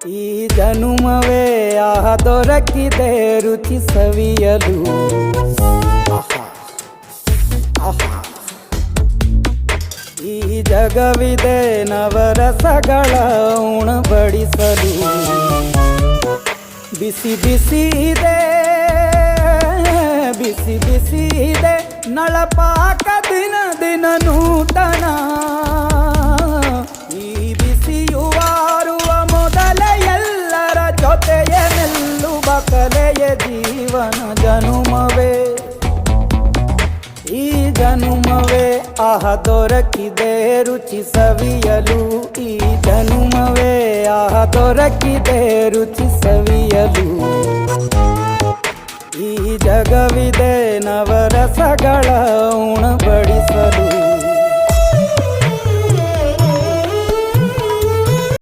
ಈ ಜನುಮವೇ ಆಹ ದೊರಕಿದೆ ರುಚಿ ಸವಿಯಲು. ಆಹಾ ಆಹಾ. ಈ ಜಗವಿದೆ ನವರಸಗಳ ಉಣಬಡಿಸಲು. ಬಿಸಿ ಬಿಸಿ ಇದೆ, ಬಿಸಿ ಬಿಸಿ ಇದೆ ನಳಪಾಕ ದಿನ ದಿನ ನೂತನ. ಈ ಬಿಸಿಯುವಾರುವ ಮೊದಲೇ ಎಲ್ಲರ ಜೊತೆಯ ನಿಲ್ಲುವ ಕಲೆಯ ಜೀವನ ಜನುಮವೇ. ಈ ಜನುಮವೇ ಆಹ ದೊರಕಿದೆ ರುಚಿ ಸವಿಯಲು. ಈ ಜನುಮವೇ ಆಹ ದೊರಕಿದೆ ರುಚಿ ಸವಿಯಲು. ಈ ಜಗವಿದೆ ನವರಸಗಳ ಉಣಬಡಿಸಲು.